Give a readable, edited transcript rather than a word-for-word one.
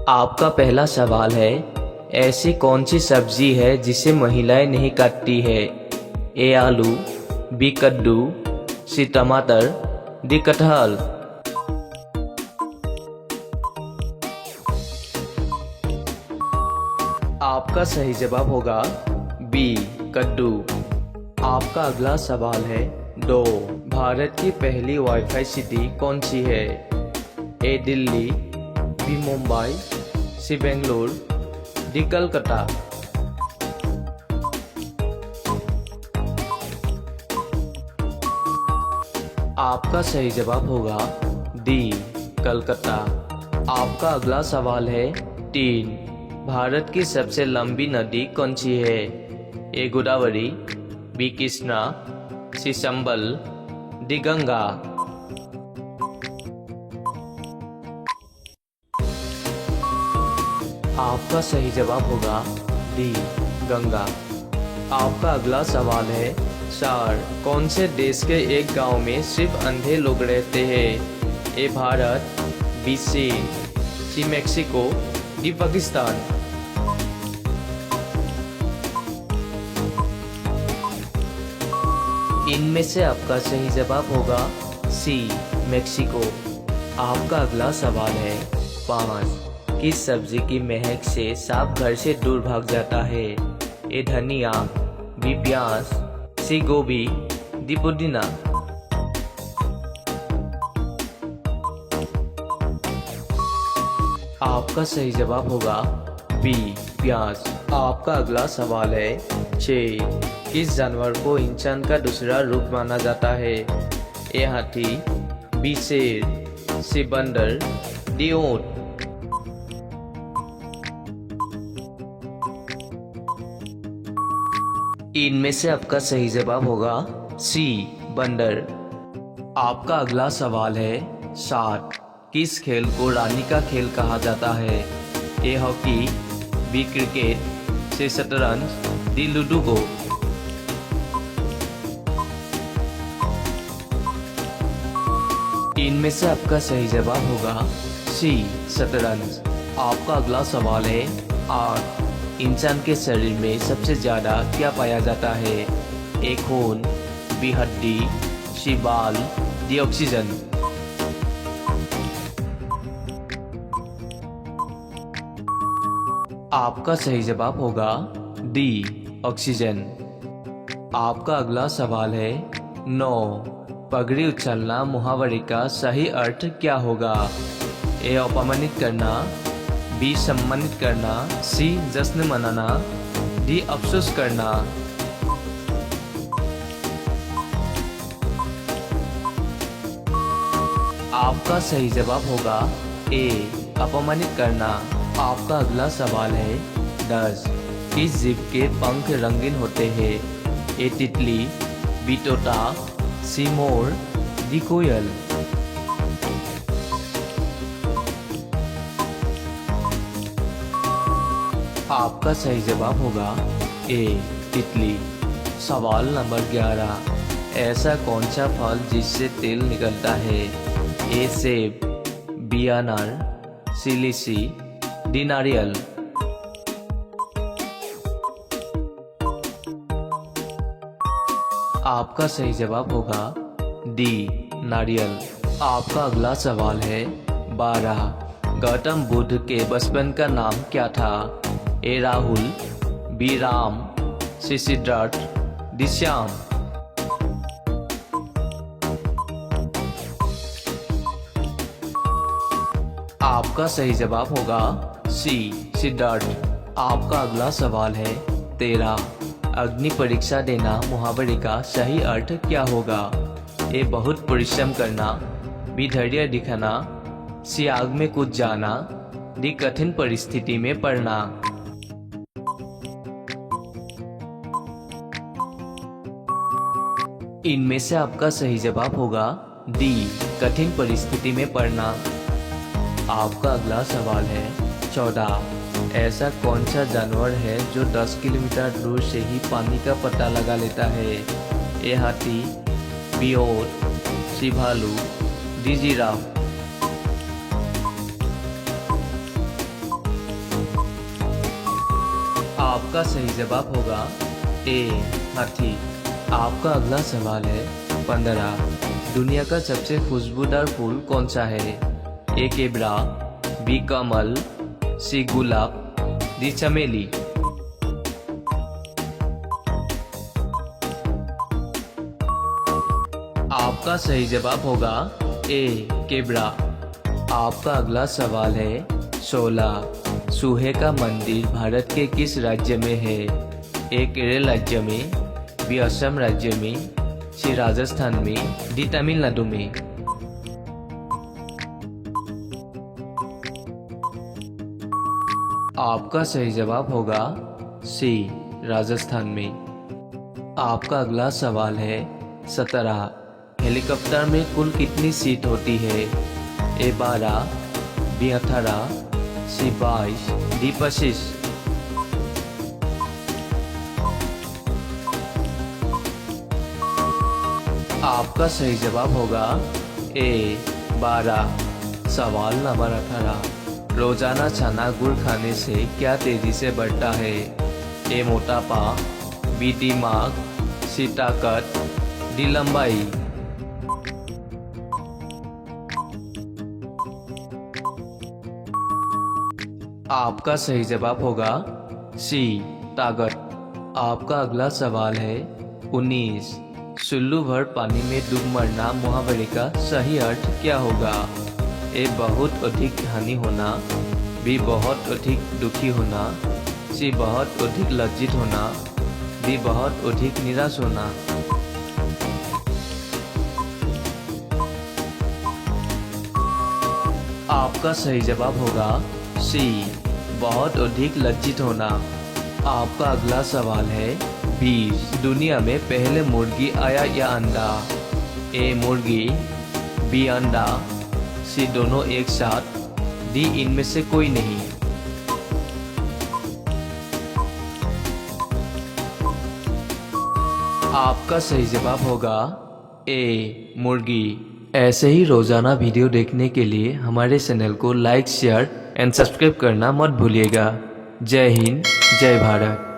आपका पहला सवाल है, ऐसी कौन सी सब्जी है जिसे महिलाएं नहीं काटती है? ए आलू, बी कद्दू, सी टमाटर, डी कटहल। आपका सही जवाब होगा बी कद्दू। आपका अगला सवाल है 2। भारत की पहली वाईफाई सिटी कौन सी है? ए दिल्ली, बी मुंबई, सी बेंगलुरु, डी कलकत्ता। आपका सही जवाब होगा डी कलकत्ता। आपका अगला सवाल है 3। भारत की सबसे लंबी नदी कौन सी है? ए गोदावरी, बी कृष्णा, सी चंबल, डी गंगा। आपका सही जवाब होगा डी गंगा। आपका अगला सवाल है 4। कौन से देश के एक गांव में सिर्फ अंधे लोग रहते हैं? ए भारत, बी चीन, सी मेक्सिको, डी पाकिस्तान। इनमें से आपका सही जवाब होगा सी मेक्सिको। आपका अगला सवाल है 5। किस सब्जी की महक से सांप घर से दूर भाग जाता है? ए धनिया, बी प्याज, सी गोभी, डी पुदीना। आपका सही जवाब होगा बी प्याज। आपका अगला सवाल है 6। किस जानवर को इंसान का दूसरा रूप माना जाता है? ए हाथी, बी शेर, सी बंदर, डी ऊंट। इनमें से आपका सही जवाब होगा सी बंदर। आपका अगला सवाल है 7। किस खेल को रानी का खेल कहा जाता है? ए हॉकी, बी क्रिकेट, सी शतरंज, डी लूडो को। इनमें से आपका सही जवाब होगा सी शतरंज। आपका अगला सवाल है 8। इंसान के शरीर में सबसे ज्यादा क्या पाया जाता है? ए खून, बी हड्डी, सी बाल, डी ऑक्सीजन। आपका सही जवाब होगा डी ऑक्सीजन। आपका अगला सवाल है 9। पगड़ी उछलना मुहावरे का सही अर्थ क्या होगा? ए अपमानित करना, बी सम्मानित करना, सी जश्न मनाना, डी अफसोस करना। आपका सही जवाब होगा ए अपमानित करना। आपका अगला सवाल है 10। किस जीव के पंख रंगीन होते हैं? ए तितली, बी तोता, सी मोर, डी कोयल। आपका सही जवाब होगा ए तितली। सवाल नंबर 11। ऐसा कौन सा फल जिससे तेल निकलता है? ए सेब, बी अनार, सी लीची, डी नारियल। आपका सही जवाब होगा डी नारियल। आपका अगला सवाल है 12। गौतम बुद्ध के बचपन का नाम क्या था? ए राहुल, बी राम, सी सिद्धार्थ, डी श्याम। आपका सही जवाब होगा सी सिद्धार्थ। आपका अगला सवाल है 13। अग्नि परीक्षा देना मुहावरे का सही अर्थ क्या होगा? ए बहुत परिश्रम करना, बी धैर्य दिखाना, सी आग में कूद जाना, डी कठिन परिस्थिति में पड़ना। इनमें से आपका सही जवाब होगा डी कठिन परिस्थिति में पड़ना। आपका अगला सवाल है 14। ऐसा कौन सा जानवर है जो 10 किलोमीटर दूर से ही पानी का पता लगा लेता है? ए हाथी, बी ऊंट, सी भालू, डी जिराफ। आपका सही जवाब होगा ए हाथी। आपका अगला सवाल है 15। दुनिया का सबसे खुशबूदार फूल कौन सा है? ए केबरा, बी कमल, सी गुलाब, डी चमेली। आपका सही जवाब होगा ए केबरा। आपका अगला सवाल है 16। सूहे का मंदिर भारत के किस राज्य में है? ए केरल राज्य में, बी असम राज्य में, सी राजस्थान में, डी तमिलनाडु में। आपका सही जवाब होगा सी राजस्थान में। आपका अगला सवाल है 17। हेलीकॉप्टर में कुल कितनी सीट होती है? ए 12, बी 18, सी 22, डी 25। आपका सही जवाब होगा ए 12। सवाल नंबर 18। रोजाना चना गुड़ खाने से क्या तेजी से बढ़ता है? ए मोटापा, बी दिमाग, सी ताकत, डी लंबाई। आपका सही जवाब होगा सी ताकत। आपका अगला सवाल है 19। चुल्लू भर पानी में डूब मरना मुहावरे का सही अर्थ क्या होगा? ए बहुत अधिक हानि होना, बी बहुत अधिक दुखी होना, सी बहुत अधिक लज्जित होना, डी बहुत अधिक निराश होना। आपका सही जवाब होगा सी बहुत अधिक लज्जित होना। आपका अगला सवाल है 20। दुनिया में पहले मुर्गी आया या अंडा? ए मुर्गी, बी अंडा, सी दोनों एक साथ, डी इनमें से कोई नहीं। आपका सही जवाब होगा ए मुर्गी। ऐसे ही रोजाना वीडियो देखने के लिए हमारे चैनल को लाइक, शेयर एंड सब्सक्राइब करना मत भूलिएगा। जय हिंद, जय भारत।